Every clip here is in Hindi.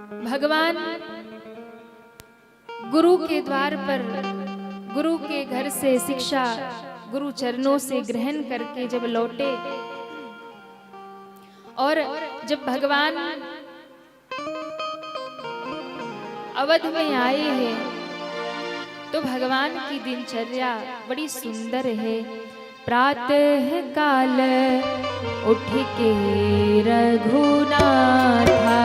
भगवान गुरु के द्वार पर, गुरु के घर से शिक्षा गुरु चरणों से ग्रहण करके जब लौटे और जब भगवान अवध में आए हैं तो भगवान की दिनचर्या बड़ी सुंदर है। प्रातः काल उठ के रघुनाथा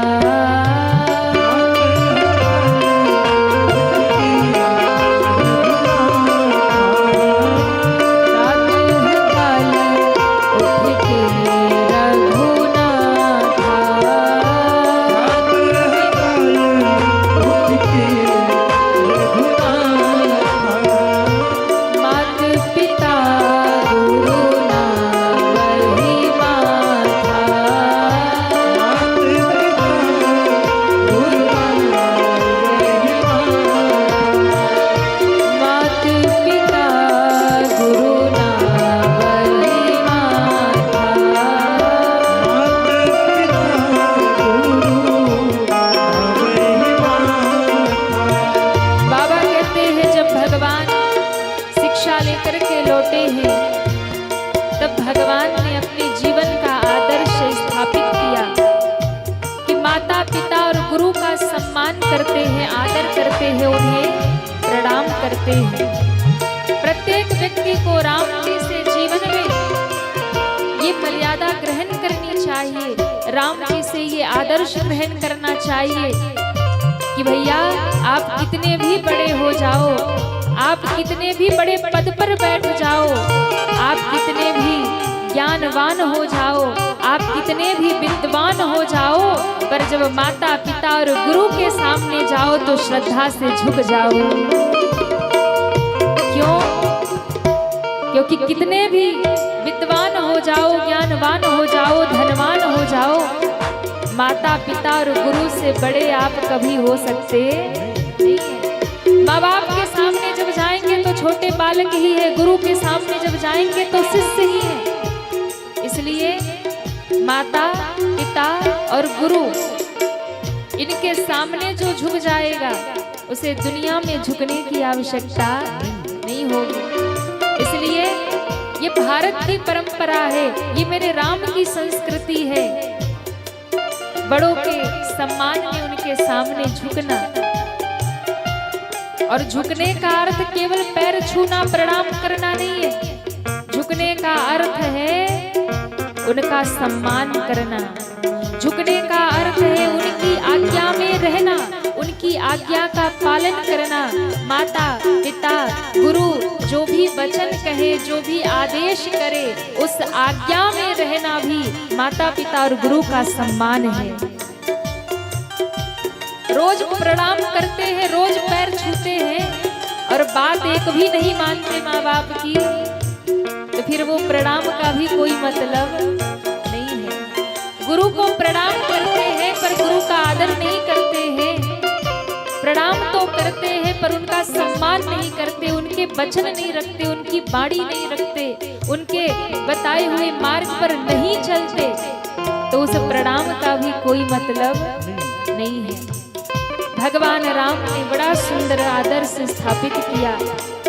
करते हैं, आदर करते हैं, उन्हें प्रणाम करते हैं। प्रत्येक व्यक्ति को राम जी से जीवन में ये मर्यादा ग्रहण करनी चाहिए, राम जी से ये आदर्श ग्रहण करना चाहिए कि भैया आप कितने भी बड़े हो जाओ, आप कितने भी बड़े पद पर बैठ जाओ, आप कितने भी ज्ञानवान हो जाओ, आप कितने भी विद्वान हो जाओ, पर जब माता पिता और गुरु के सामने जाओ तो श्रद्धा से झुक जाओ। क्यों? क्योंकि कितने भी विद्वान हो जाओ, ज्ञानवान हो जाओ, धनवान हो जाओ, माता पिता और गुरु से बड़े आप कभी हो सकते नहीं है। माँ बाप के सामने जब जाएंगे तो छोटे बालक ही है, गुरु के सामने जब जाएंगे तो शिष्य ही है। इसलिए माता पिता और गुरु इनके सामने जो झुक जाएगा उसे दुनिया में झुकने की आवश्यकता नहीं होगी। इसलिए ये भारत की परंपरा है, ये मेरे राम की संस्कृति है। बड़ों के सम्मान में उनके सामने झुकना, और झुकने का अर्थ केवल पैर छूना प्रणाम करना नहीं है। झुकने का अर्थ है उनका सम्मान करना। झुकने का अर्थ है उनकी आज्ञा में रहना, उनकी आज्ञा का पालन करना। माता पिता गुरु जो भी वचन कहे, जो भी आदेश करे, उस आज्ञा में रहना भी माता पिता और गुरु का सम्मान है। रोज प्रणाम करते हैं, रोज पैर छूते हैं और बात एक भी नहीं मानते माँ बाप की, तो फिर वो प्रणाम का भी कोई मतलब नहीं है। गुरु को प्रणाम करते हैं पर गुरु का आदर नहीं करते हैं। प्रणाम तो करते हैं पर उनका सम्मान नहीं करते, उनके वचन नहीं रखते, उनकी बाणी नहीं रखते, उनके बताए हुए मार्ग पर नहीं चलते, तो उस प्रणाम का भी कोई मतलब नहीं है। भगवान राम ने बड़ा सुंदर आदर्श स्थापित किया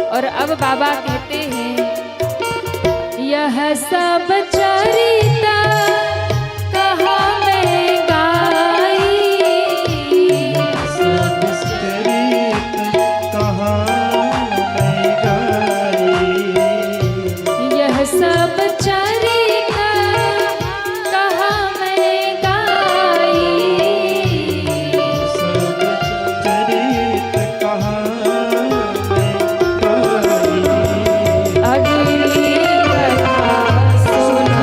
और अब बाबा कहते हैं यह सब चरिता कहा मैं गाई, सब चरित कहा मैं गाई, यह सब चरिता कहा मैं गाई, सब चरित कहा मैं गाई, अगली कथा सुना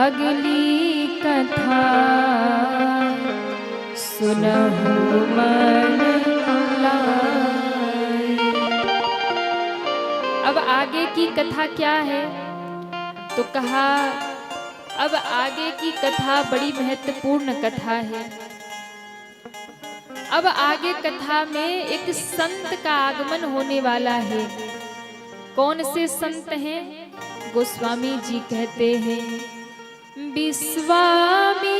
अगली कथा सुनहु मन लाए। अब आगे की कथा क्या है? तो कहा अब आगे की कथा बड़ी महत्वपूर्ण कथा है। अब आगे कथा में एक संत का आगमन होने वाला है। कौन से संत हैं? गोस्वामी जी कहते हैं, विश्वामित्र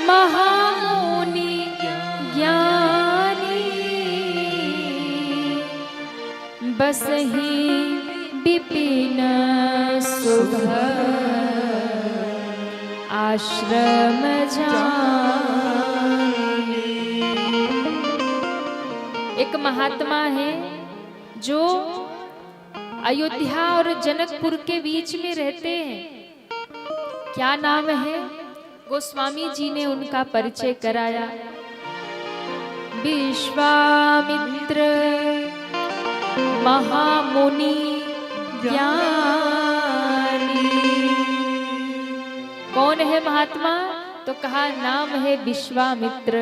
महामुनि ज्ञानी, बसहि विपिन सुभग आश्रम जाए। एक महात्मा है जो अयोध्या और जनकपुर के बीच में रहते हैं। क्या नाम है? गोस्वामी जी ने उनका परिचय कराया। विश्वामित्र महामुनि ज्ञानी। कौन है महात्मा? तो कहा नाम है विश्वामित्र।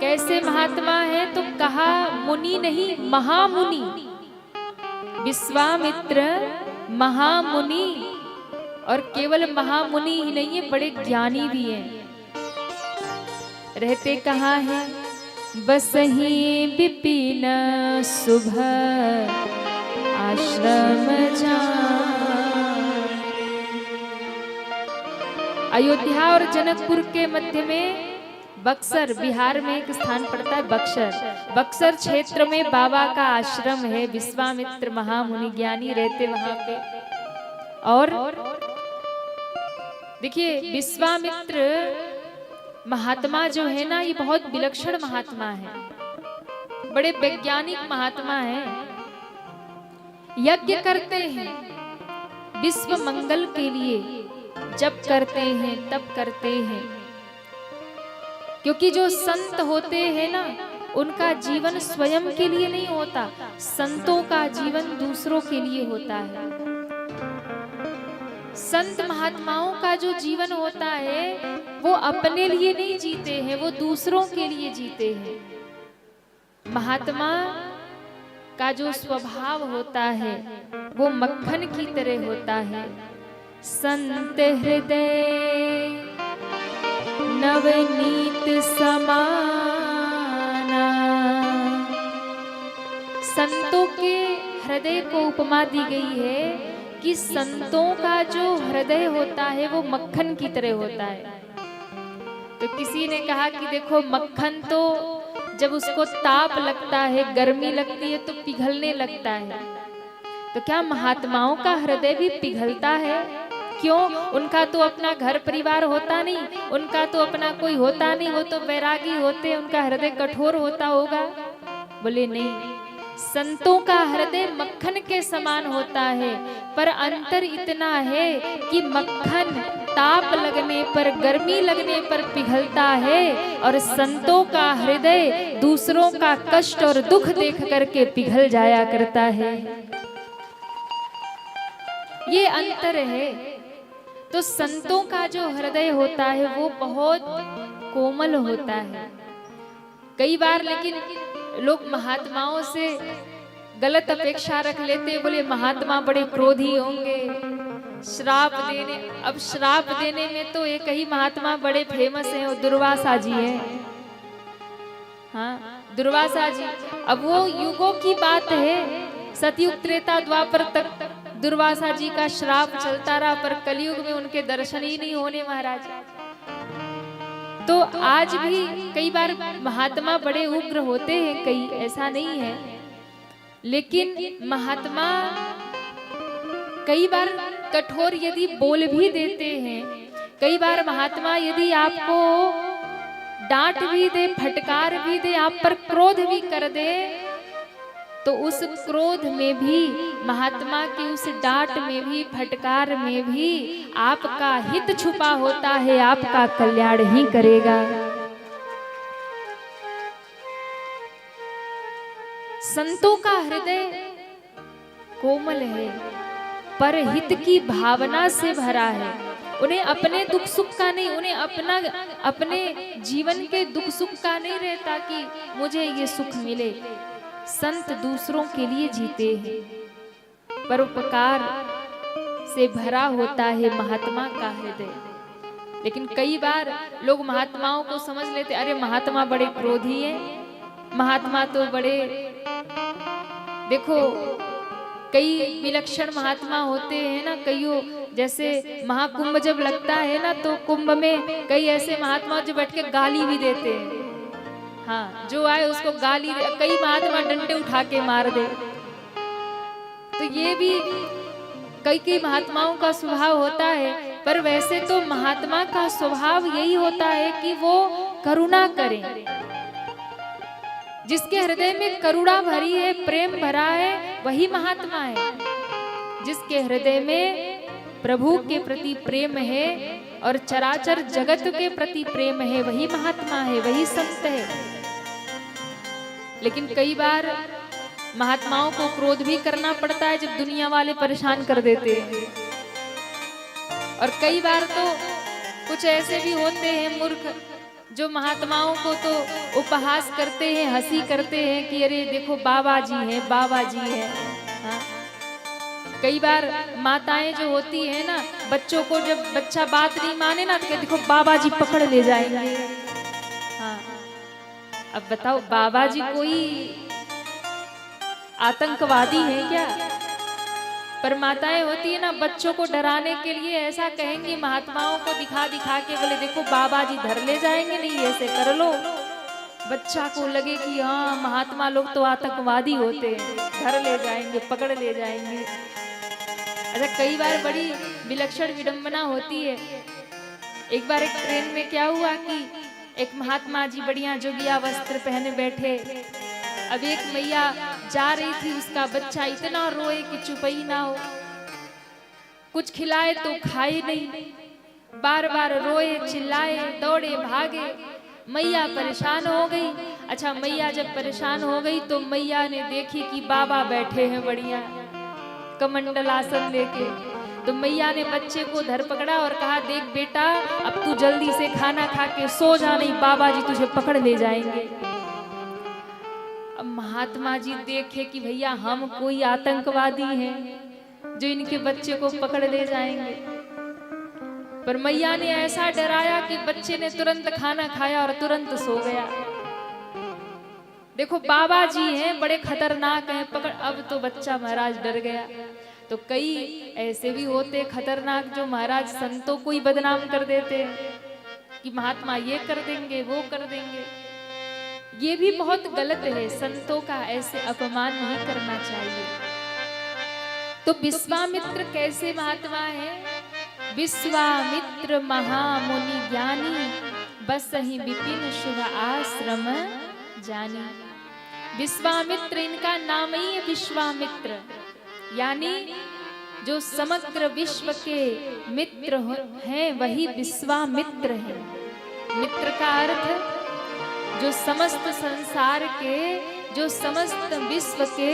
कैसे महात्मा है? तो कहा मुनि नहीं, महामुनि। विश्वामित्र महामुनि, और केवल महामुनि ही नहीं है, बड़े ज्ञानी भी हैं। रहते कहाँ हैं? बसहि विपिन सुभग आश्रम जाए। अयोध्या और जनकपुर के मध्य में बक्सर, बिहार में एक स्थान पड़ता है बक्सर। बक्सर क्षेत्र में बाबा का आश्रम है। विश्वामित्र महामुनि ज्ञानी रहते वहां पे। और देखिए, विश्वामित्र महात्मा जो है ना, ये बहुत विलक्षण महात्मा है, बड़े वैज्ञानिक महात्मा है। यज्ञ करते हैं विश्व मंगल के लिए, जब करते हैं तब करते हैं। क्योंकि जो संत होते हैं ना, उनका जीवन स्वयं के लिए नहीं होता, संतों का जीवन दूसरों के लिए होता है। संत महात्माओं का जो जीवन होता है वो अपने लिए नहीं जीते हैं, वो दूसरों के लिए जीते हैं। महात्मा का जो स्वभाव होता है वो मक्खन की तरह होता है। संत हृदय नवनीत समाना। संतों के हृदय को उपमा दी गई है कि संतों का जो हृदय होता है वो मक्खन की तरह होता है। तो किसी ने कहा कि देखो, मक्खन तो जब उसको ताप लगता है, गर्मी लगती है तो पिघलने लगता है। तो क्या महात्माओं का हृदय भी पिघलता है? क्यों? उनका तो अपना घर परिवार होता नहीं, उनका तो अपना कोई होता नहीं, वो तो वैरागी होते, उनका हृदय कठोर होता होगा। बोले नहीं, संतों का हृदय मक्खन के समान होता है, पर अंतर इतना है कि मक्खन ताप लगने पर, गर्मी लगने पर पिघलता है, और संतों का हृदय दूसरों का कष्ट और दुख देख करके पिघल जाया करता है। ये अंतर है। तो संतों का जो हृदय होता है वो बहुत कोमल होता है। कई बार लेकिन लोग महात्माओं से गलत अपेक्षा रख लेते, बोले महात्मा बड़े क्रोधी होंगे, श्राप देने। अब श्राप देने में तो एक ही महात्मा बड़े फेमस हैं, वो दुर्वासा जी है। हाँ, दुर्वासा जी। अब वो युगों की बात है, सतयुग त्रेता द्वापर तक दुर्वासा जी का श्राप चलता रहा, पर कलयुग में उनके दर्शन ही नहीं होने महाराज। तो आज भी कई बार महात्मा बड़े उग्र होते हैं, कई, ऐसा नहीं है, लेकिन महात्मा कई बार कठोर यदि बोल भी देते हैं, कई बार महात्मा यदि आपको डांट भी दे, फटकार भी दे, आप पर क्रोध भी कर दे, तो उस क्रोध में भी, महात्मा की उस डांट में भी, फटकार में भी आपका हित छुपा होता है, आपका कल्याण ही करेगा। संतों का हृदय कोमल है, परहित की भावना से भरा है। उन्हें अपने दुख सुख का नहीं, उन्हें अपने जीवन के दुख सुख का नहीं रहता कि मुझे ये सुख मिले। संत दूसरों के लिए जीते हैं, परोपकार से भरा होता है महात्मा का हृदय। लेकिन कई बार लोग महात्माओं को समझ लेते, अरे महात्मा बड़े क्रोधी हैं, महात्मा तो बड़े, देखो कई विलक्षण महात्मा होते हैं ना, कईयों जैसे महाकुंभ जब लगता है ना तो कुंभ में कई ऐसे महात्मा जो बैठ के गाली भी देते हैं। हाँ, जो आए उसको गाली, कई महात्मा डंडे उठा के मार दे। तो ये भी कई महात्माओं का स्वभाव होता है। पर वैसे तो महात्मा का स्वभाव यही होता है कि वो करुणा करें। जिसके हृदय में करुणा भरी है, प्रेम भरा है, वही महात्मा है। जिसके हृदय में प्रभु के प्रति प्रेम है और चराचर जगत के प्रति प्रेम है, वही महात्मा है, वही संत है। लेकिन कई बार महात्माओं को क्रोध भी करना पड़ता है जब दुनिया वाले परेशान कर देते हैं। और कई बार तो कुछ ऐसे भी होते हैं मूर्ख जो महात्माओं को तो उपहास करते हैं, हंसी करते हैं कि अरे देखो बाबा जी हैं, बाबा जी हैं। हाँ? कई बार माताएं जो होती है ना, बच्चों को जब बच्चा बात नहीं माने ना तो देखो बाबा जी पकड़ ले जाएंगे। हाँ, अब बताओ बाबा जी कोई आतंकवादी है क्या? पर माताएं होती है ना, बच्चों को डराने के लिए ऐसा कहेंगी, महात्माओं को दिखा दिखा के बोले देखो बाबा जी धर ले जाएंगे, नहीं ऐसे कर लो। बच्चा को लगे कि हाँ महात्मा लोग तो आतंकवादी होते हैं, धर ले जाएंगे, पकड़ ले जाएंगे। अच्छा, कई बार बड़ी विलक्षण विडंबना होती है। एक बार एक ट्रेन में क्या हुआ कि एक महात्मा जी बढ़िया जोगिया वस्त्र पहने बैठे। अब एक मैया जा रही थी, उसका बच्चा इतना रोए कि चुप ही ना हो, कुछ खिलाए तो खाए नहीं, बार बार रोए, चिल्लाए, दौड़े, भागे। मैया परेशान हो गई। अच्छा, मैया जब परेशान हो गई तो मैया ने देखी कि बाबा बैठे हैं बढ़िया कमंडल आसन लेके। तो मैया ने बच्चे को धर पकड़ा और कहा, देख बेटा अब तू जल्दी से खाना खा के सो जा, नहीं बाबा जी तुझे पकड़ ले जाएंगे। अब महात्मा जी देखे कि भैया हम कोई आतंकवादी हैं जो इनके बच्चे को पकड़ ले जाएंगे। पर मैया ने ऐसा डराया कि बच्चे ने तुरंत खाना खाया और तुरंत सो गया। देखो बाबा जी हैं, बड़े खतरनाक हैं, पकड़। अब तो बच्चा महाराज डर गया। तो कई ऐसे भी होते खतरनाक जो महाराज संतों को ही बदनाम कर देते हैं कि महात्मा ये कर देंगे, वो कर देंगे। ये भी बहुत गलत है, संतों का ऐसे अपमान नहीं करना चाहिए। तो विश्वामित्र कैसे महात्मा है? विश्वामित्र महामुनि ज्ञानी, बसहि विपिन शुभ आश्रम जानी। विश्वामित्र, इनका नाम ही है विश्वामित्र, यानी जो समग्र विश्व के मित्र हैं वही विश्वामित्र हैं। मित्र का अर्थ जो समस्त संसार के, जो समस्त विश्व के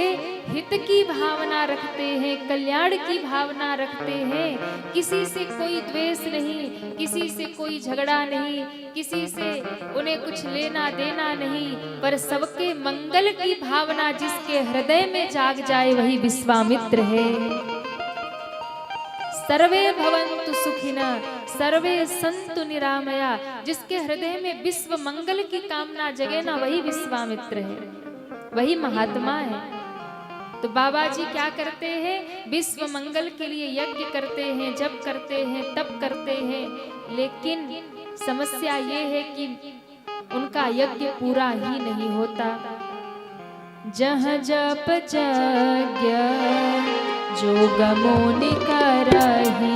हित की भावना रखते हैं, कल्याण की भावना रखते हैं। किसी से कोई द्वेष नहीं, किसी से कोई झगड़ा नहीं, किसी से उन्हें कुछ लेना देना नहीं, पर सबके मंगल की भावना जिसके हृदय में जाग जाए वही विश्वामित्र है। सर्वे भवन्तु सुखिनः, सर्वे सन्तु निरामया। जिसके हृदय में विश्व मंगल की कामना जगे ना, वही विश्वामित्र है, वही महात्मा है। तो बाबा जी क्या करते हैं? विश्व मंगल के लिए यज्ञ करते हैं, जप करते हैं, तप करते हैं। लेकिन समस्या ये है कि उनका यज्ञ पूरा ही नहीं होता। जहाँ जप यज्ञ जोग मुनि करहि,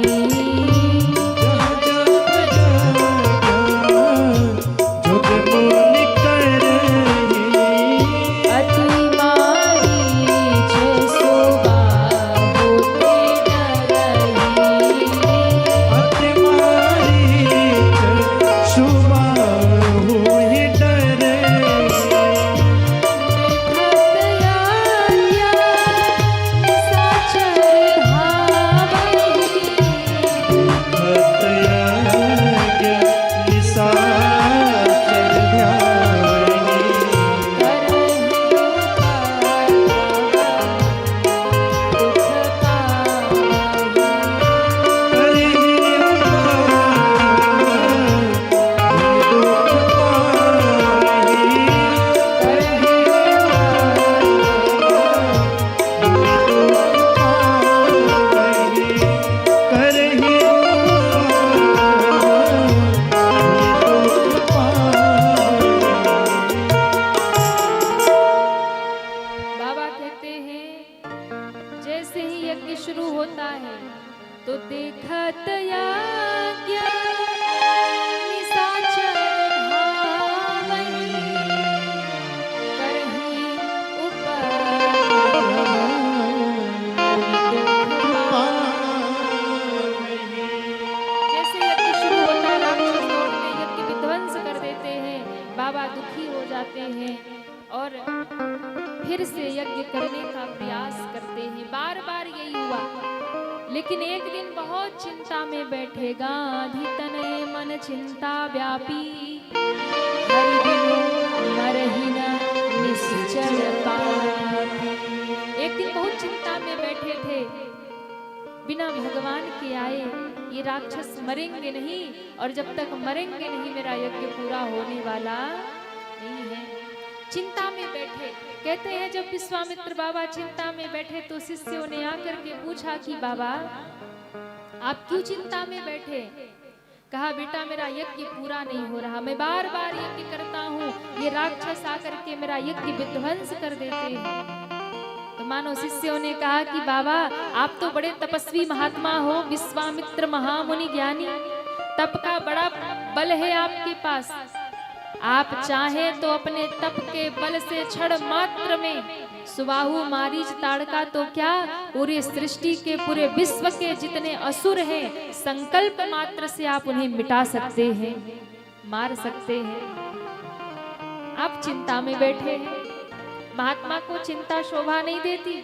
बाबा दुखी हो जाते हैं और फिर से यज्ञ करने का प्रयास करते हैं। बार बार यही हुआ, लेकिन एक दिन बहुत चिंता में बैठेगा। अधितनय मन चिंता व्यापी, हरि बिनु मरहि न निश्चल पापी। एक दिन बहुत चिंता में बैठे थे, बिना भगवान के आए ये राक्षस मरेंगे नहीं, और जब तक मरेंगे नहीं मेरा यज्ञ पूरा होने वाला नहीं है। चिंता में बैठे, कहते हैं जब विश्वामित्र बाबा चिंता में बैठे तो शिष्यों ने आकर के पूछा कि बाबा आप क्यों चिंता में बैठे? कहा बेटा मेरा यज्ञ पूरा नहीं हो रहा, मैं बार बार यज्ञ करता हूँ, ये राक्षस आकर के मेरा यज्ञ विध्वंस कर देते हैं। तो मानो शिष्यों ने कहा कि बाबा आप तो बड़े तपस्वी महात्मा हो, विश्वामित्र महामुनि ज्ञानी, तप का बड़ा बल है आपके पास। आप चाहे तो अपने तप के बल से क्षण मात्र में सुबाहु मारीच ताड़का तो क्या पूरी सृष्टि के पूरे विश्व के जितने असुर हैं संकल्प मात्र से आप उन्हें मिटा सकते हैं, मार सकते हैं। आप चिंता में बैठे हैं, महात्मा को चिंता शोभा नहीं देती।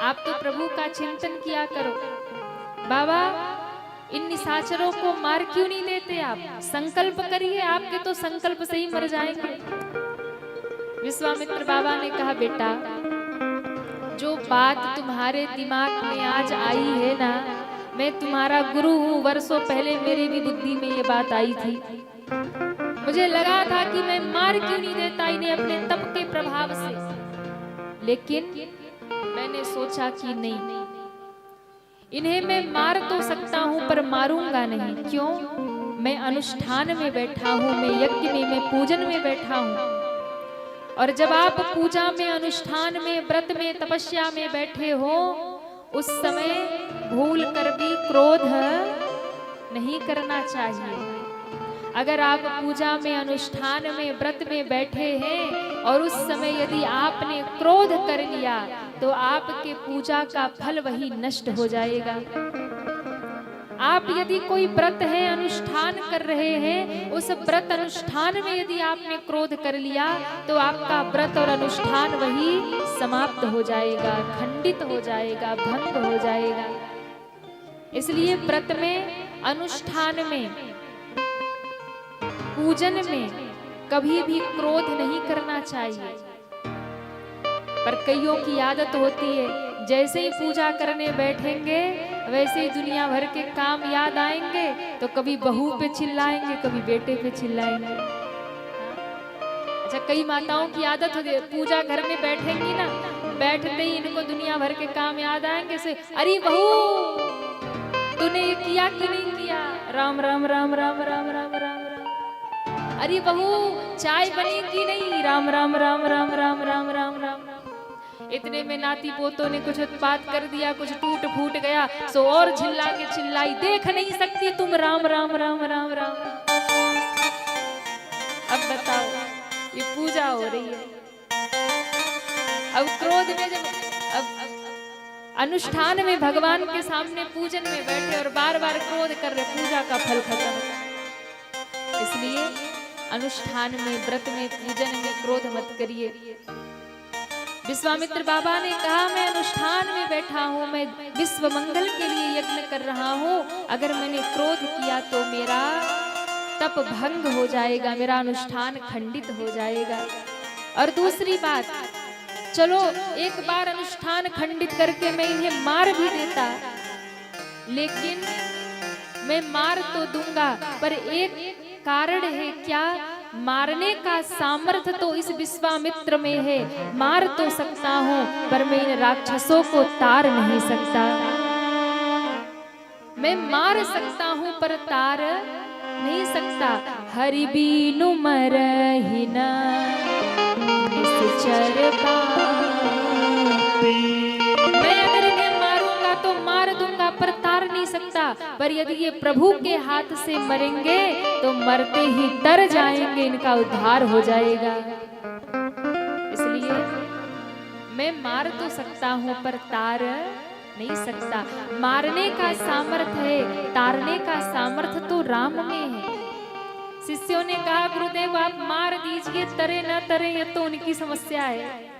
आप तो प्रभु का चिंतन किया करो। बाबा इन निशाचरों को मार क्यों नहीं देते? आप संकल्प करिए, आपके तो संकल्प से ही मर जाएंगे। विश्वामित्र बाबा ने कहा बेटा जो बात तुम्हारे दिमाग में आज आई है ना, मैं तुम्हारा गुरु हूँ, वर्षों पहले मेरे भी बुद्धि में ये बात आई थी। मुझे लगा था कि मैं मार क्यों नहीं देता इन्हें अपने तप के प्रभाव से, लेकिन मैंने सोचा कि नहीं, इन्हें मैं मार तो सकता हूं पर मारूंगा नहीं। क्यों? मैं अनुष्ठान में बैठा हूं, मैं यज्ञ में, मैं पूजन में बैठा हूं। और जब आप पूजा में, अनुष्ठान में, व्रत में, तपस्या में बैठे हो, उस समय भूल कर भी क्रोध नहीं करना चाहिए। अगर आप पूजा में, अनुष्ठान में, व्रत में बैठे हैं और उस समय यदि आपने क्रोध कर लिया तो आपके पूजा का फल वही नष्ट हो जाएगा। आप यदि कोई व्रत है, अनुष्ठान कर रहे हैं, उस व्रत अनुष्ठान में यदि आपने क्रोध कर लिया तो आपका व्रत और अनुष्ठान वही समाप्त हो जाएगा, खंडित हो जाएगा, भंग हो जाएगा। इसलिए व्रत में, अनुष्ठान में, पूजन में कभी भी क्रोध नहीं करना चाहिए। पर कईयों की आदत होती है, जैसे ही पूजा करने बैठेंगे वैसे ही दुनिया भर के काम याद आएंगे तो कभी बहू पे चिल्लाएंगे, कभी बेटे पे चिल्लाएंगे। अच्छा, कई माताओं की आदत होती है, पूजा घर में बैठेंगी ना, बैठते ही इनको दुनिया भर के काम याद आएंगे, से अरे बहू तूने ये किया कि नहीं किया, राम राम राम राम राम राम राम राम। अरे बहू चाय बनी कि नहीं, राम राम राम राम राम राम राम राम। इतने में नाती पोतों ने कुछ उत्पात कर दिया, कुछ टूट फूट गया, सो और चिल्ला के चिल्लाई, देख नहीं सकती तुम, राम राम राम राम राम। अब बताओ, ये पूजा हो रही है। अब क्रोध में जब अनुष्ठान में भगवान के सामने पूजन में बैठे और बार बार क्रोध कर रहे, पूजा का फल खत्म। इसलिए अनुष्ठान में, व्रत में, पूजन में क्रोध मत करिए। विश्वामित्र बाबा ने कहा मैं अनुष्ठान में बैठा हूँ, मैं विश्व मंगल के लिए यज्ञ कर रहा हूँ, अगर मैंने क्रोध किया तो मेरा तप भंग हो जाएगा, मेरा अनुष्ठान खंडित हो जाएगा। और दूसरी बात, चलो एक बार अनुष्ठान खंडित करके मैं इन्हें मार भी देता, लेकिन मैं मार तो दूंगा पर एक कारण है, क्या? मारने का सामर्थ्य तो इस विश्वामित्र में है, मार तो सकता हूं पर मैं इन राक्षसों को तार नहीं सकता। मैं मार सकता हूं पर तार नहीं सकता। हरि बीनु मरहि न निश्चर पापी। मैं अगर इन्हें मारूंगा तो मार दूंगा पर तार नहीं सकता, पर यदि ये प्रभु के हाथ से मरेंगे तो मरते ही तर जाएंगे, इनका उद्धार हो जाएगा। इसलिए मैं मार तो सकता हूं पर तार नहीं सकता। मारने का सामर्थ्य है, तारने का सामर्थ्य तो राम में है। शिष्यों ने कहा गुरुदेव आप मार दीजिए, तरे ना तरे ये तो उनकी समस्या है।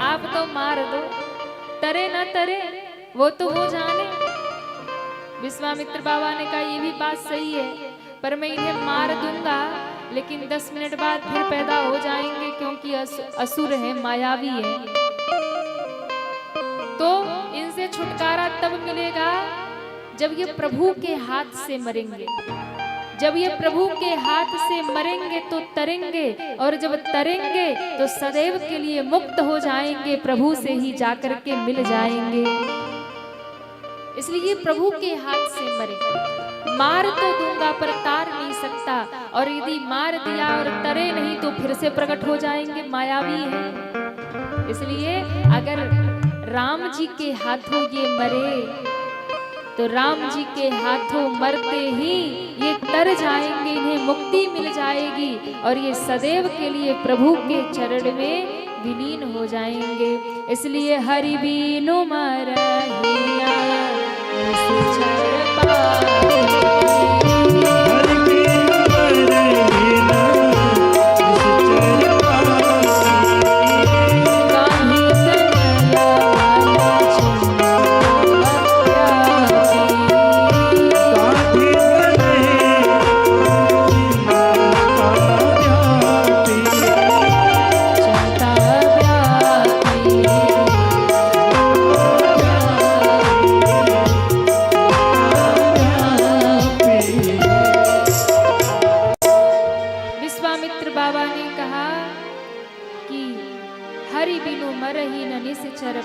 आप तो मार दो, तरे ना तरे वो तो वो जाने। विश्वामित्र बाबा ने कहा ये भी बात सही है, पर मैं इन्हें मार दूंगा लेकिन 10 मिनट बाद फिर पैदा हो जाएंगे, क्योंकि असुर है, मायावी है। तो इनसे छुटकारा तब मिलेगा जब ये प्रभु के हाथ से मरेंगे। जब ये प्रभु के हाथ से मरेंगे तो तरेंगे, और जब तरेंगे तो सदैव के लिए मुक्त हो जाएंगे, प्रभु से ही जाकर के मिल जाएंगे। इसलिए प्रभु के हाथ से मरे। मार तो दूंगा पर तार नहीं सकता, और यदि मार दिया और तरे नहीं तो फिर से प्रकट हो जाएंगे, मायावी है। इसलिए अगर राम जी के हाथों ये मरे तो राम जी के हाथों मरते ही ये तर जाएंगे, इन्हें मुक्ति मिल जाएगी, और ये सदैव के लिए प्रभु के चरण में विलीन हो जाएंगे। इसलिए हरि बीनु मरहिना निश्चर पापी।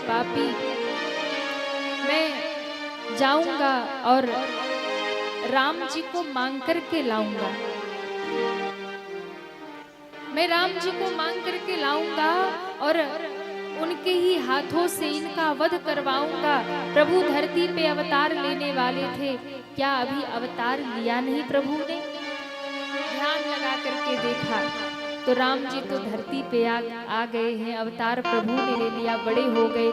पापी, मैं जाऊंगा और राम जी को मांग करके लाऊंगा। मैं राम जी को मांग करके लाऊंगा और उनके ही हाथों से इनका वध करवाऊंगा। प्रभु धरती पे अवतार लेने वाले थे, क्या अभी अवतार लिया नहीं प्रभु ने? ध्यान लगा करके देखा तो राम जी तो धरती पे आ गए हैं, अवतार प्रभु ने ले लिया, बड़े हो गए,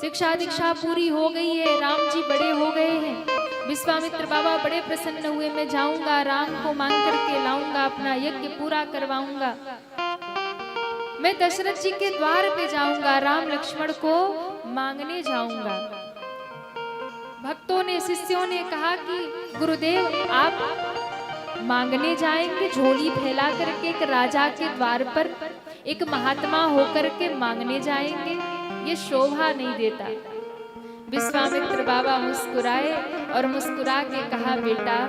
शिक्षा दीक्षा पूरी हो गई है, राम जी बड़े हो गए हैं। विश्वामित्र बाबा बड़े प्रसन्न हुए, मैं जाऊंगा, राम को मांग करके लाऊंगा, अपना यज्ञ पूरा करवाऊंगा। मैं दशरथ जी के द्वार पे जाऊंगा, राम लक्ष्मण को मांगने जाऊंगा। भक्तों ने, शिष्यों ने कहा कि गुरुदेव आप मांगने जाएंगे, झोली फैला करके एक राजा के द्वार पर एक महात्मा होकर के मांगने जाएंगे, ये शोभा नहीं देता। विश्वामित्र बाबा मुस्कुराए और मुस्कुरा के कहा, बेटा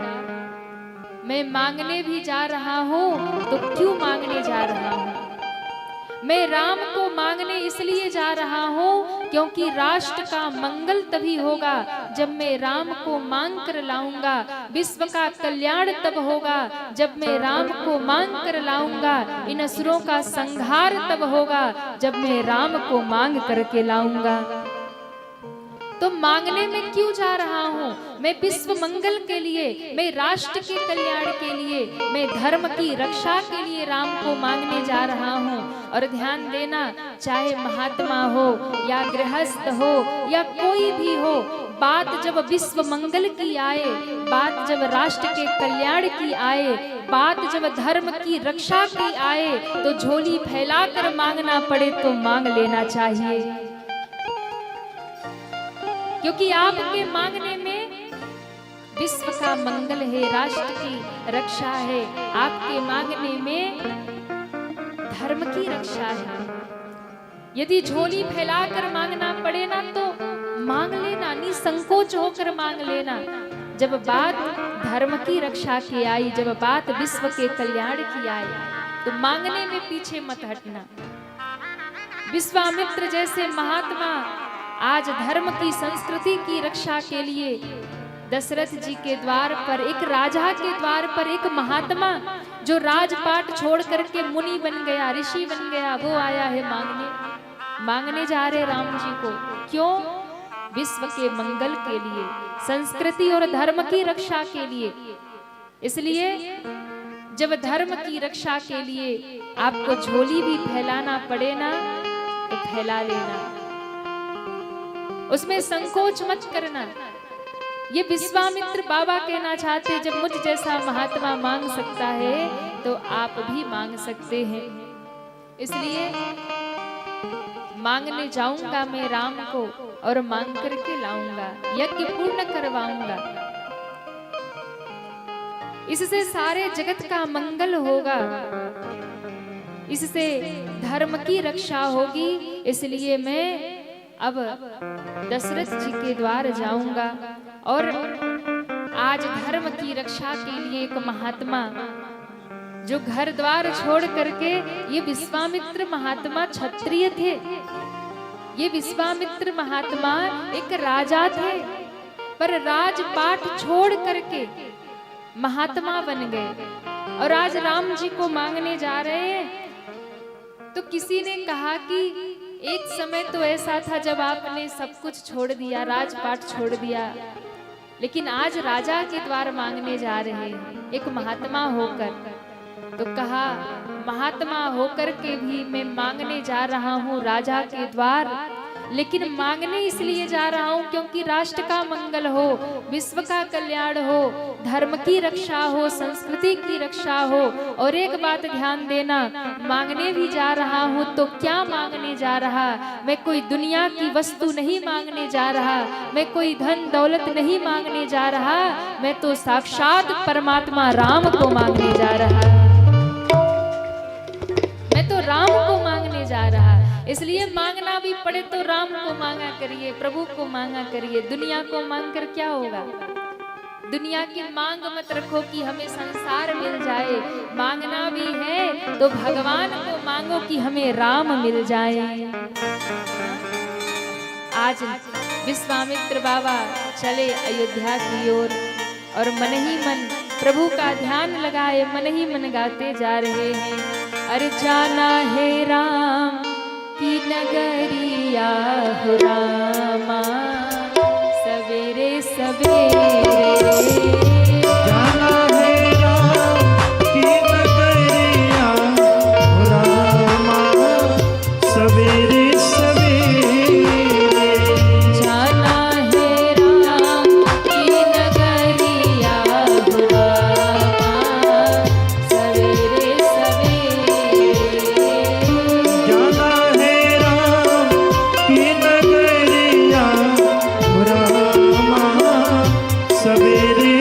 मैं मांगने भी जा रहा हूं तो क्यों मांगने जा रहा हूं? मैं राम को मांगने इसलिए जा रहा हूं क्योंकि राष्ट्र का मंगल तभी होगा जब मैं राम को मांग कर लाऊंगा। विश्व का कल्याण तब होगा जब मैं राम को मांग कर लाऊंगा। इन असुरों का संहार तब होगा जब मैं राम को मांग करके लाऊंगा। तो मांगने में क्यों जा रहा हूँ? मैं विश्व मंगल के लिए, मैं राष्ट्र के कल्याण के लिए, मैं धर्म की रक्षा के लिए राम को मांगने जा रहा हूँ। और ध्यान देना, चाहे महात्मा हो या गृहस्थ हो या कोई भी हो, बात जब विश्व मंगल की आए, बात जब राष्ट्र के कल्याण की आए, बात जब धर्म की रक्षा की आए, तो झोली फैलाकर मांगना पड़े तो मांग लेना चाहिए, क्योंकि आपके मांगने में विश्व का मंगल है, राष्ट्र की रक्षा है। आपके मांगने में धर्म की रक्षा है। यदि झोली फैलाकर मांगना पड़े ना तो मांग लेना, निसंकोच होकर मांग लेना। जब बात धर्म की रक्षा की आई, जब बात विश्व के कल्याण की आई, तो मांगने में पीछे मत हटना। विश्वामित्र जैसे महात्मा आज धर्म की संस्कृति की रक्षा के लिए दशरथ जी के द्वार पर, एक राजा के द्वार पर एक महात्मा जो राजपाट छोड़ करके मुनि बन गया, ऋषि बन गया, वो आया है मांगने जा रहे राम जी को। क्यों? विश्व के मंगल के लिए, संस्कृति और धर्म की रक्षा के लिए। इसलिए जब धर्म की रक्षा के लिए आपको झोली भी फैलाना पड़े ना तो फैला लेना, उसमें संकोच मत करना। ये विश्वामित्र बाबा कहना चाहते, जब मुझ जैसा महात्मा मांग सकता है तो आप भी मांग सकते हैं। इसलिए मांगने जाऊंगा मैं राम को और मांग करके लाऊंगा, यज्ञ पूर्ण करवाऊंगा। इससे सारे जगत का मंगल होगा, इससे धर्म की रक्षा होगी। इसलिए मैं अब दशरथ जी के द्वार जाऊंगा और आज धर्म की रक्षा के लिए एक महात्मा जो घर द्वार छोड़ करके, ये विश्वामित्र महात्मा क्षत्रिय थे, ये विश्वामित्र महात्मा एक राजा थे, पर राजपाट छोड़ करके महात्मा बन गए और आज राम जी को मांगने जा रहे हैं। तो किसी ने कहा कि एक समय तो ऐसा था जब आपने सब कुछ छोड़ दिया, राजपाट छोड़ दिया, लेकिन आज राजा के द्वार मांगने जा रहे हैं एक महात्मा होकर। तो कहा महात्मा होकर के भी मैं मांगने जा रहा हूँ राजा के द्वार, लेकिन मांगने इसलिए जा रहा हूँ क्योंकि राष्ट्र का मंगल हो, विश्व का कल्याण हो, धर्म की रक्षा हो, संस्कृति की रक्षा हो। और एक बात ध्यान देना, मांगने भी जा रहा हूँ तो क्या मांगने जा रहा, मैं कोई दुनिया की वस्तु नहीं मांगने जा रहा, मैं कोई धन दौलत नहीं मांगने जा रहा, मैं तो साक्षात परमात्मा राम को मांगने जा रहा, मैं तो राम को मांगने जा रहा। इसलिए मांगना भी पड़े तो राम को मांगा करिए, प्रभु को मांगा करिए। दुनिया को मांग कर क्या होगा? दुनिया की मांग मत रखो कि हमें संसार मिल जाए, मांगना भी है तो भगवान को मांगो कि हमें राम मिल जाए। आज विश्वामित्र बाबा चले अयोध्या की ओर और मन ही मन प्रभु का ध्यान लगाए, मन ही मन गाते जा रहे हैं। अरे जाना है राम की नगरिया हो रामा, सवेरे सवेरे जाना है राम की नगरिया हो रामा, सवेरे सवेरे जाना है राम की नगरिया हो रामा, सवेरे सवेरे जाना है राम की नगरिया हो रामा, सवेरे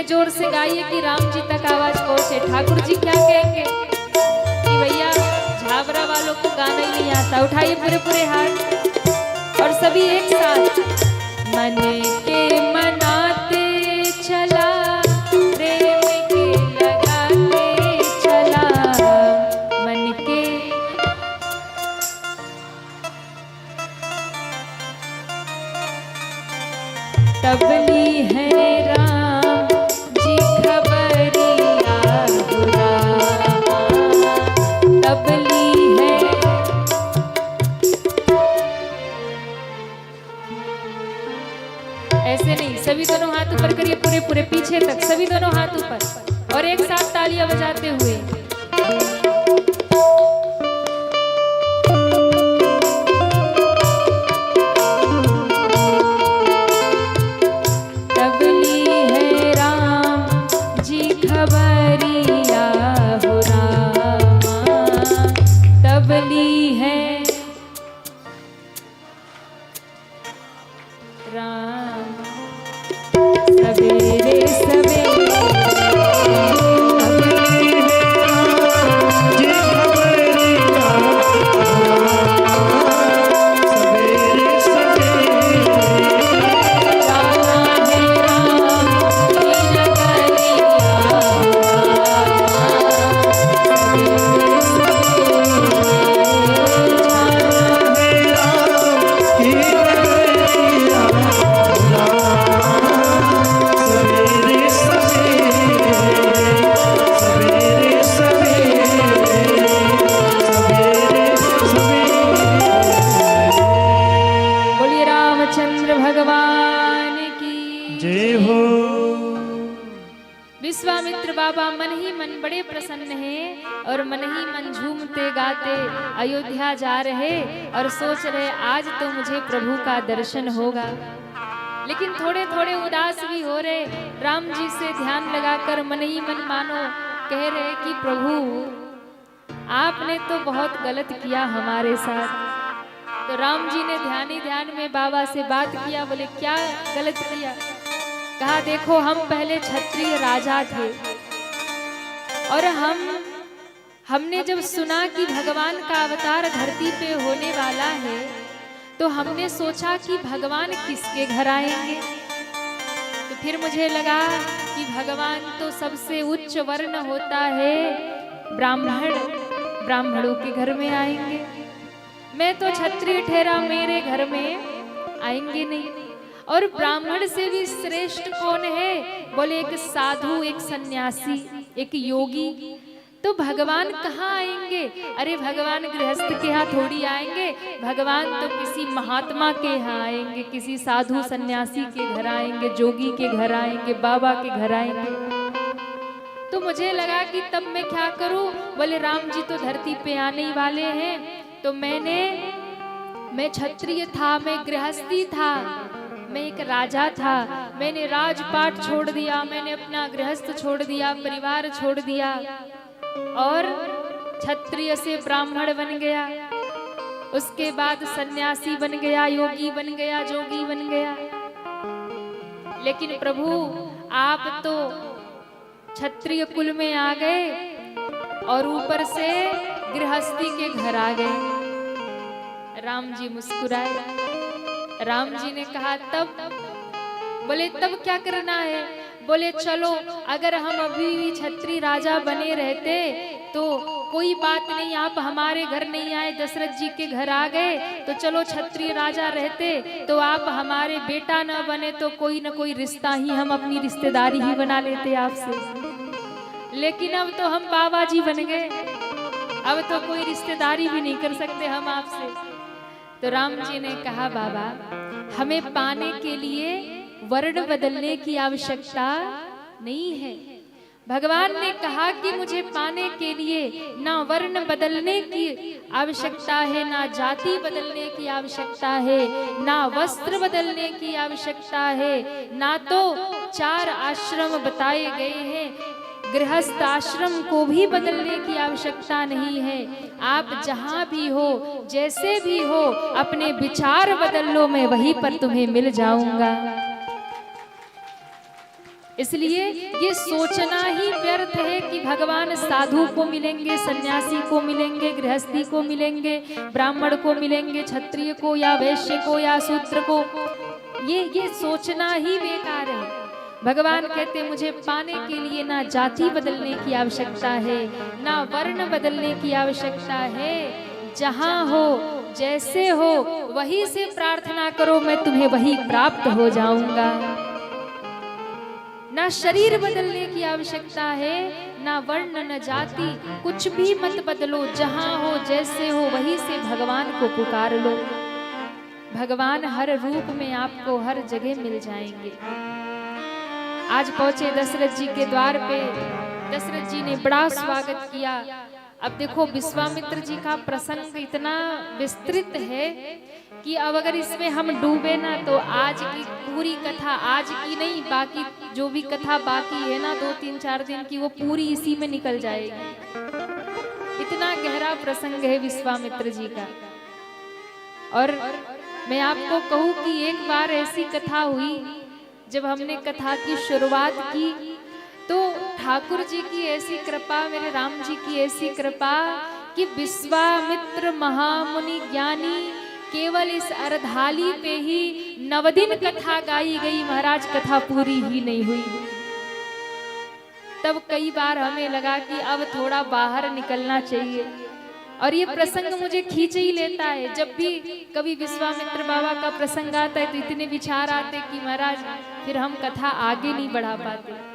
इतने जोर से गाइए कि राम जी तक आवाज पहुंचे। ठाकुर जी क्या कहेंगे कि भैया झाबरा वालों को गाना ही नहीं आता। उठाइए पूरे पूरे हाथ और सभी एक साथ। मन के मनाते चला, प्रेम के लगाते चला, मन के तबली है राम जी खबरिया बुरा, तबली है। ऐसे नहीं, सभी दोनों हाथ ऊपर करिए, पूरे पूरे पीछे तक सभी दोनों हाथ ऊपर और एक साथ तालियां बजाते हुए। सवेरे सवेरे विश्वामित्र बाबा मन ही मन बड़े प्रसन्न हैं और मन ही मन झूमते गाते अयोध्या जा रहे और सोच रहे आज तो मुझे प्रभु का दर्शन होगा। लेकिन थोड़े थोड़े उदास भी हो रहे, राम जी से ध्यान लगाकर मन ही मन मानो कह रहे कि प्रभु आपने तो बहुत गलत किया हमारे साथ। तो राम जी ने ध्यान ही ध्यान में बाबा से बात किया। बोले क्या गलत किया? कहा देखो हम पहले क्षत्रिय राजा थे और हमने जब सुना कि भगवान का अवतार धरती पे होने वाला है तो हमने सोचा कि भगवान किसके घर आएंगे। तो फिर मुझे लगा कि भगवान तो सबसे उच्च वर्ण होता है ब्राह्मण, ब्राह्मणों के घर में आएंगे। मैं तो क्षत्रिय ठहरा, मेरे घर में आएंगे नहीं। और ब्राह्मण से भी श्रेष्ठ कौन है? बोले एक साधु, एक सन्यासी, एक योगी। तो भगवान कहाँ आएंगे? अरे भगवान गृहस्थ के यहाँ थोड़ी आएंगे, भगवान तो किसी महात्मा के यहाँ आएंगे, किसी साधु सन्यासी के घर आएंगे, जोगी के घर आएंगे, बाबा के घर आएंगे। तो मुझे लगा कि तब मैं क्या करूं? बोले राम जी तो धरती पे आने ही वाले हैं। तो मैं क्षत्रिय था, मैं गृहस्थी था, मैं एक राजा था, मैंने राजपाट छोड़ दिया, मैंने अपना गृहस्थ छोड़ दिया, परिवार छोड़ दिया और क्षत्रिय से ब्राह्मण बन गया। उसके बाद सन्यासी बन गया, योगी बन गया, जोगी बन गया। लेकिन प्रभु आप तो क्षत्रिय कुल में आ गए और ऊपर से गृहस्थी के घर आ गए। राम जी मुस्कुराए। राम जी ने कहा तब? बोले तब क्या करना है? बोले चलो अगर हम अभी भी क्षत्रिय राजा बने रहते तो कोई बात नहीं, आप हमारे घर नहीं आए, दशरथ जी के घर आ गए तो चलो क्षत्रिय राजा रहते तो आप हमारे बेटा न बने तो कोई न कोई रिश्ता ही हम अपनी रिश्तेदारी ही बना लेते आपसे। लेकिन अब तो हम बाबा जी बन गए, अब तो कोई रिश्तेदारी भी नहीं कर सकते हम आपसे। तो राम जी ने कहा बाबा हमें पाने के लिए वर्ण बदलने की आवश्यकता नहीं है। भगवान ने कहा कि मुझे पाने के लिए ना वर्ण बदलने की आवश्यकता है, ना जाति बदलने की आवश्यकता है, ना वस्त्र बदलने की आवश्यकता है, ना तो 4 आश्रम बताए गए हैं, गृहस्थ आश्रम को भी बदलने की आवश्यकता नहीं है। आप जहां भी हो, जैसे भी हो, अपने विचार बदल लो, मैं वहीं पर तुम्हें मिल जाऊंगा। इसलिए ये सोचना ही व्यर्थ है कि भगवान साधु को मिलेंगे, सन्यासी को मिलेंगे, गृहस्थी को मिलेंगे, ब्राह्मण को मिलेंगे, क्षत्रिय को या वैश्य को या शूद्र को। ये सोचना ही बेकार है। भगवान कहते मुझे पाने के लिए ना जाति बदलने की आवश्यकता है, ना वर्ण बदलने की आवश्यकता है। जहां हो, जैसे हो, वही से प्रार्थना करो, मैं तुम्हें वही प्राप्त हो जाऊंगा। ना शरीर बदलने की आवश्यकता है, ना वर्ण, न जाति, कुछ भी मत बदलो। जहां हो, जैसे हो, वही से भगवान को पुकार लो। भगवान हर रूप में आपको हर जगह मिल जाएंगे। आज पहुंचे दशरथ जी के द्वार पे, दशरथ जी ने बड़ा स्वागत किया। अब देखो विश्वामित्र जी का प्रसंग इतना विस्तृत है कि अब अगर इसमें हम डूबे ना तो आज की पूरी कथा, आज की नहीं बाकी जो भी कथा बाकी है ना 2-3-4 दिन की, वो पूरी इसी में निकल जाएगी। इतना गहरा प्रसंग है विश्वामित्र जी का। और मैं आपको कहूं कि एक बार ऐसी कथा हुई, जब हमने कथा की शुरुआत की तो ठाकुर जी की ऐसी कृपा, मेरे राम जी की ऐसी कृपा कि विश्वामित्र महामुनि ज्ञानी केवल इस अर्धाली पे ही 9 दिन कथा गाई गई। महाराज कथा पूरी ही नहीं हुई। तब कई बार हमें लगा कि अब थोड़ा बाहर निकलना चाहिए। और ये प्रसंग मुझे खींच ही लेता है। जब भी कभी विश्वामित्र बाबा का प्रसंग आता है तो इतने विचार आते कि महाराज फिर हम कथा आगे नहीं बढ़ा पाते।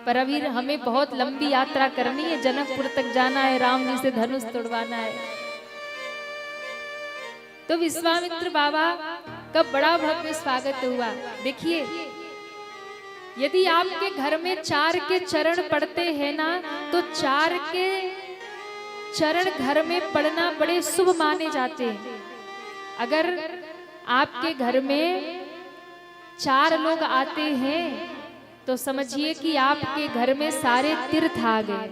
पर अभी हमें बहुत लंबी यात्रा करनी है, जनकपुर तक जाना है, राम जी से धनुष तोड़वाना है। तो विश्वामित्र बाबा का बड़ा भव्य स्वागत हुआ। देखिए, यदि आपके घर में 4 के चरण पड़ते हैं ना, तो 4 के चरण घर में पढ़ना बड़े शुभ माने जाते हैं। अगर आपके घर में 4 लोग आते हैं तो समझिए कि आपके घर में सारे तीर्थ आ गए।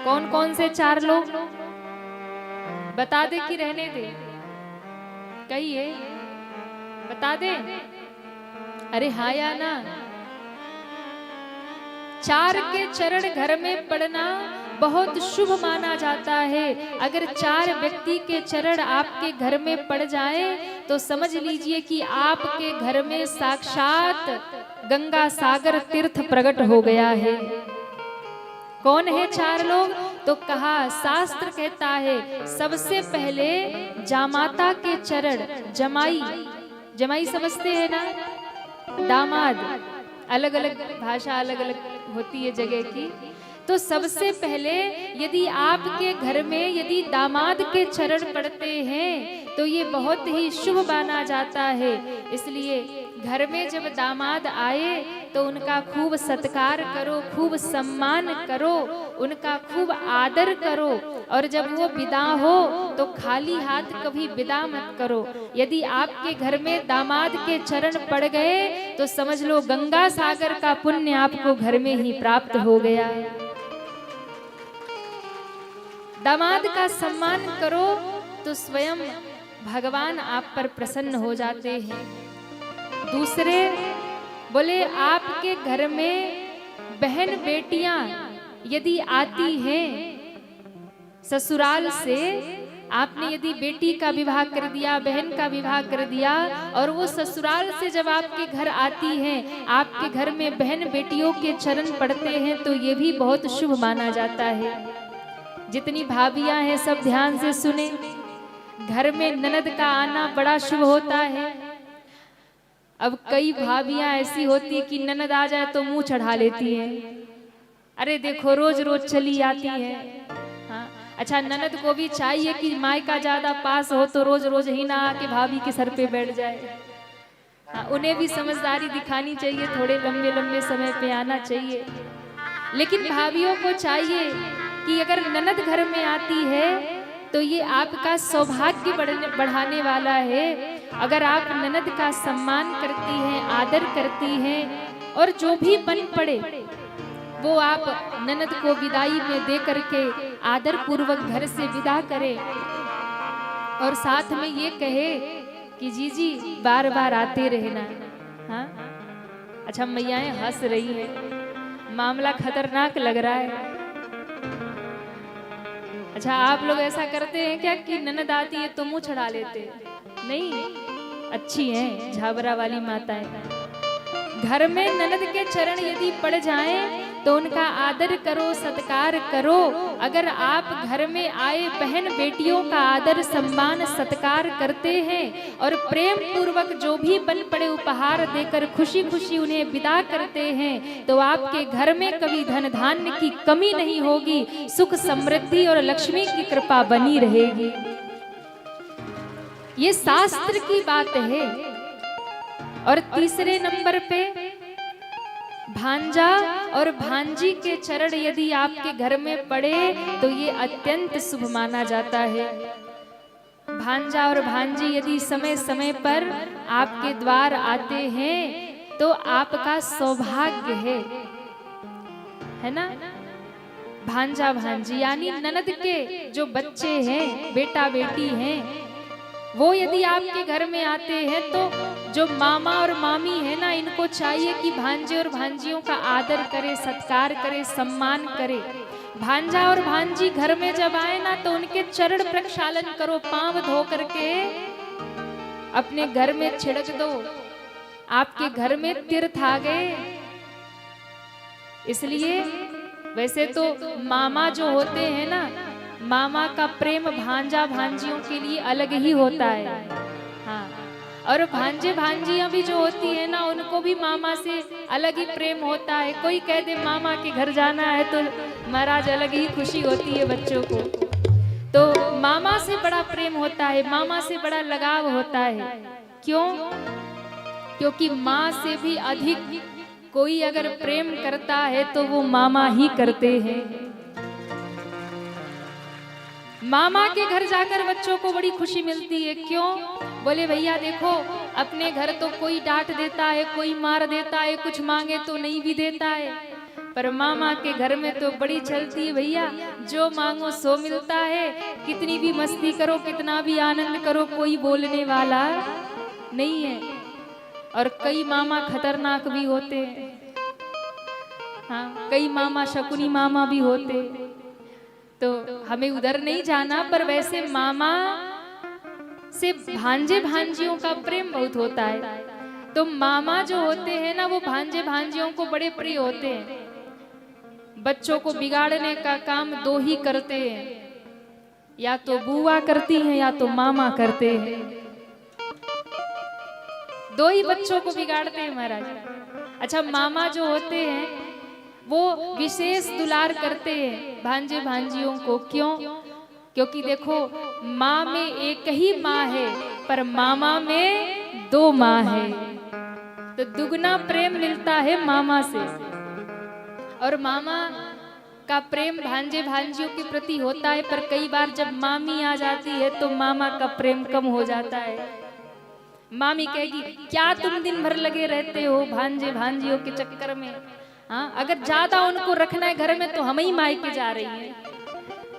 कौन कौन से 4 लोग बता दे कि रहने दे? कहिए, बता दे। अरे हाँ या ना? 4 के चरण घर में पड़ना बहुत शुभ माना जाता है। अगर 4 व्यक्ति के चरण आपके घर में पड़ जाए तो समझ लीजिए कि आपके घर में साक्षात गंगा सागर तीर्थ प्रकट हो गया है। कौन है 4 लोग? तो कहा, शास्त्र कहता है सबसे पहले जामाता के चरण, जमाई, जमाई समझते हैं ना, दामाद, अलग अलग भाषा अलग अलग होती है जगह की। तो सबसे पहले यदि आपके घर में यदि दामाद के चरण पड़ते हैं तो ये बहुत ही शुभ माना जाता है। इसलिए घर में जब दामाद आए तो उनका खूब सत्कार करो, खूब सम्मान करो, उनका खूब आदर करो। और जब वो विदा हो तो खाली हाथ कभी विदा मत करो। यदि आपके घर में दामाद के चरण पड़ गए तो समझ लो गंगा सागर का पुण्य आपको घर में ही प्राप्त हो गया। दामाद का सम्मान करो तो स्वयं भगवान आप पर प्रसन्न हो जाते हैं। दूसरे बोले, आपके घर में बहन बेटियां यदि आती हैं ससुराल से, आपने यदि बेटी का विवाह कर दिया, बहन का विवाह कर दिया, और वो ससुराल से जब आपके घर आती हैं, आपके घर में बहन बेटियों के चरण पड़ते हैं तो ये भी बहुत शुभ माना जाता है। जितनी भाभियां हैं सब ध्यान से सुने। घर में ननद का आना बड़ा शुभ होता है। अब कई भाभियां ऐसी होती कि ननद आ जाए तो मुंह चढ़ा लेती हैं। अरे देखो रोज रोज चली आती है। हाँ, अच्छा, ननद को भी चाहिए कि मायका ज्यादा पास हो तो रोज रोज ही ना आके भाभी के सर पे बैठ जाए। हाँ, उन्हें भी समझदारी दिखानी चाहिए, थोड़े लंबे लंबे समय पे आना चाहिए। लेकिन भाभियों को चाहिए कि अगर ननद घर में आती है तो ये आपका सौभाग्य बढ़ाने वाला है। अगर आप ननद का सम्मान करती हैं, आदर करती हैं, और जो भी बन पड़े वो आप ननद को विदाई में दे करके आदर पूर्वक घर से विदा करें, और साथ में ये कहे कि जी बार बार आते रहना। हाँ, अच्छा मैयाएं हंस रही है, मामला खतरनाक लग रहा है। अच्छा आप लोग ऐसा करते हैं क्या कि ननद आती है तो मुंह छड़ा लेते? नहीं, अच्छी हैं झाबरा वाली माताएं। घर में ननद के चरण यदि पड़ जाएं तो उनका आदर करो, सत्कार करो। अगर आप घर में आए बहन बेटियों का आदर सम्मान सत्कार करते हैं और प्रेम पूर्वक जो भी बन पड़े उपहार देकर खुशी खुशी उन्हें विदा करते हैं तो आपके घर में कभी धन धान्य की कमी नहीं होगी, सुख समृद्धि और लक्ष्मी की कृपा बनी रहेगी। ये शास्त्र की बात है। और तीसरे नंबर पे भांजा और भांजी के चरण यदि आपके घर में पड़े तो ये अत्यंत शुभ माना जाता है। भांजा और भांजी यदि समय समय पर आपके द्वार आते हैं तो आपका सौभाग्य है ना। भांजा भांजी यानी ननद के जो बच्चे हैं, बेटा बेटी हैं, वो यदि आपके घर में आते हैं तो जो मामा और मामी है ना, इनको चाहिए कि भांजे और भांजियों का आदर करे, सत्कार करे, सम्मान करे। भांजा और भांजी घर में जब आए ना तो उनके चरण प्रक्षालन करो, पांव धो करके अपने घर में छिड़क दो। आपके घर में तीर्थ आ गए। इसलिए वैसे तो मामा जो होते हैं ना, मामा का प्रेम भांजा भांजियों के लिए अलग ही होता है। हाँ, और भांजे भांजियां भी जो होती है ना, उनको भी मामा से अलग ही प्रेम होता है। कोई कह दे मामा के घर जाना है तो महाराज अलग ही खुशी होती है बच्चों को। तो मामा से बड़ा प्रेम होता है, मामा से बड़ा लगाव होता है। क्यों? क्योंकि माँ से भी अधिक कोई अगर प्रेम करता है तो वो मामा ही करते हैं। मामा के घर जाकर बच्चों को बड़ी खुशी मिलती है। क्यों? बोले भैया देखो, अपने घर तो कोई डांट देता है, कोई मार देता है, कुछ मांगे तो नहीं भी देता है, पर मामा के घर में तो बड़ी चलती है भैया, जो मांगो सो मिलता है। कितनी भी मस्ती करो, कितना भी आनंद करो, कोई बोलने वाला नहीं है। और कई मामा खतरनाक भी होते हैं। हाँ, कई मामा शकुनी मामा भी होते। तो हमें उधर नहीं जाना, पर वैसे मामा से भांजे भांजियों का प्रेम बहुत होता है। तो मामा जो होते हैं ना, वो भांजे भांजियों को बड़े प्रिय होते हैं। बच्चों को बिगाड़ने का काम दो ही करते हैं, या तो बुआ करती हैं या तो मामा करते हैं। दो ही बच्चों को बिगाड़ते हैं महाराज। अच्छा, मामा जो होते हैं वो विशेष दुलार करते हैं भांजे भांजियों को। क्यों? क्योंकि देखो, माँ में एक ही माँ है, पर मामा में दो माँ है, तो दुगना प्रेम मिलता है मामा से। और मामा का प्रेम भांजे भांजियों के प्रति होता है, पर कई बार जब मामी आ जाती है तो मामा का प्रेम कम हो जाता है। मामी कहेगी, क्या तुम दिन भर लगे रहते हो भांजे भांजियों के चक्कर में? हाँ, अगर ज्यादा उनको रखना है घर में तो हम ही मायके जा रही हैं।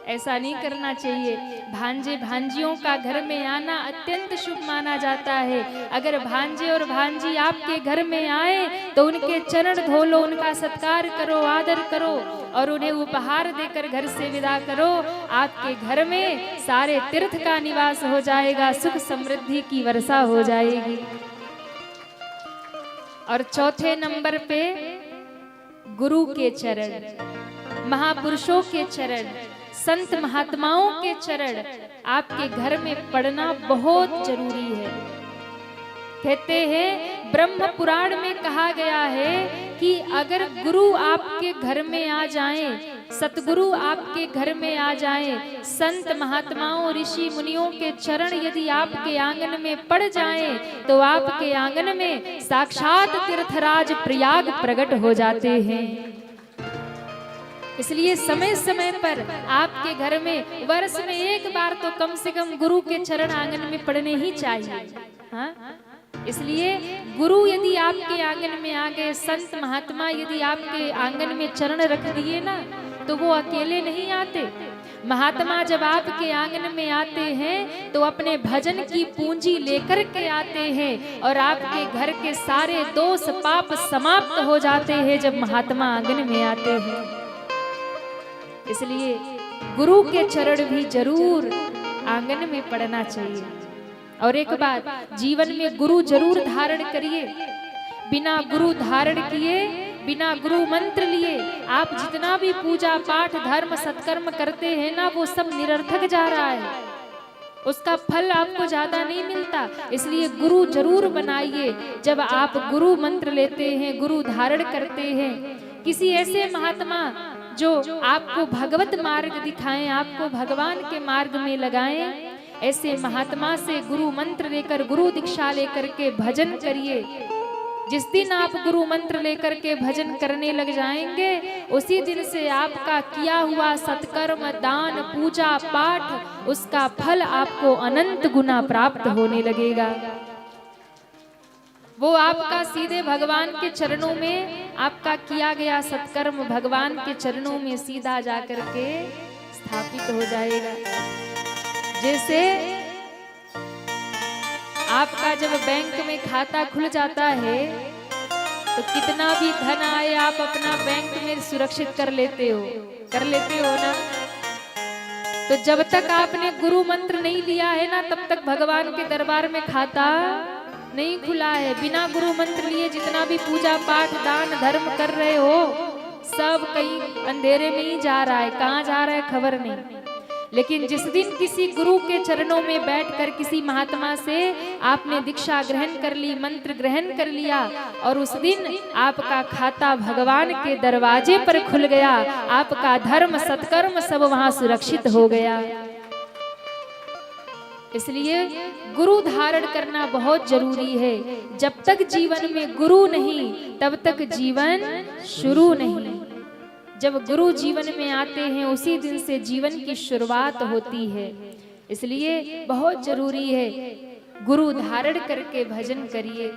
ऐसा नहीं करना चाहिए। भांजे भांजियों का घर में आना अत्यंत शुभ माना जाता है। अगर भांजे और भांजी आपके घर में आए तो उनके चरण धो लो, उनका सत्कार करो, आदर करो और उन्हें उपहार देकर घर से विदा करो। आपके घर में सारे तीर्थ का निवास हो जाएगा, सुख समृद्धि की वर्षा हो जाएगी। और चौथे नंबर पे गुरु के चरण, महापुरुषों के चरण, संत महात्माओं के चरण आपके घर में पड़ना बहुत जरूरी है। कहते हैं, ब्रह्म पुराण में कहा गया है कि अगर गुरु आपके घर में आ जाएं, सतगुरु आपके घर में आ जाएं, संत महात्माओं ऋषि मुनियों के चरण यदि आपके आंगन में पड़ जाएं, तो आपके आंगन में साक्षात तीर्थराज प्रयाग प्रकट हो जाते हैं। इसलिए समय समय पर आपके घर में वर्ष में एक बार तो कम से कम गुरु के चरण आंगन में पड़ने ही चाहिए। हाँ? इसलिए गुरु यदि आपके आंगन में आ गए, संत महात्मा यदि आपके आंगन में चरण रख दिए ना, तो वो अकेले नहीं आते। महात्मा जब आपके आंगन में आते हैं तो अपने भजन की पूंजी लेकर के आते हैं और आपके घर के सारे दोष पाप समाप्त हो जाते हैं जब महात्मा आंगन में आते हैं। इसलिए गुरु के चरण भी जरूर आंगन में पड़ना चाहिए। और एक बात, जीवन में गुरु जरूर धारण करिए। बिना गुरु धारण किए, बिना गुरु मंत्र लिए आप जितना भी पूजा पाठ धर्म सत्कर्म करते हैं ना, वो सब निरर्थक जा रहा है, उसका फल आपको ज्यादा नहीं मिलता। इसलिए गुरु जरूर बनाइए। जब आप गुरु मंत्र लेते हैं, गुरु धारण करते हैं, किसी ऐसे महात्मा जो आपको भगवत मार्ग दिखाएं, आपको भगवान के मार्ग में लगाएं, ऐसे महात्मा से गुरु मंत्र लेकर, गुरु दीक्षा लेकर के भजन करिए। जिस दिन आप गुरु मंत्र लेकर के भजन करने लग जाएंगे, उसी दिन से आपका किया हुआ सत्कर्म दान पूजा पाठ, उसका फल आपको अनंत गुना प्राप्त होने लगेगा। वो आपका सीधे भगवान के चरणों में, आपका किया गया सत्कर्म भगवान के चरणों में सीधा जाकर के स्थापित हो जाएगा। जैसे आपका जब बैंक में खाता खुल जाता है तो कितना भी धन आए आप अपना बैंक में सुरक्षित कर लेते हो ना। तो जब तक आपने गुरु मंत्र नहीं लिया है ना, तब तक भगवान के दरबार में खाता नहीं खुला है। बिना गुरु मंत्र लिए जितना भी पूजा पाठ दान धर्म कर रहे हो, सब कहीं अंधेरे में ही जा रहा है, कहाँ जा रहा है खबर नहीं। लेकिन जिस दिन किसी गुरु के चरणों में बैठकर किसी महात्मा से आपने दीक्षा ग्रहण कर ली, मंत्र ग्रहण कर लिया, और उस दिन आपका खाता भगवान के दरवाजे पर खुल गया, आपका धर्म सत्कर्म सब वहां सुरक्षित हो गया। इसलिए गुरु धारण करना बहुत जरूरी है। जब तक जीवन में गुरु नहीं, तब तक जीवन शुरू नहीं। जब गुरु जीवन में आते हैं, उसी दिन से जीवन की शुरुआत होती है। इसलिए बहुत जरूरी है गुरु धारण करके भजन करिए।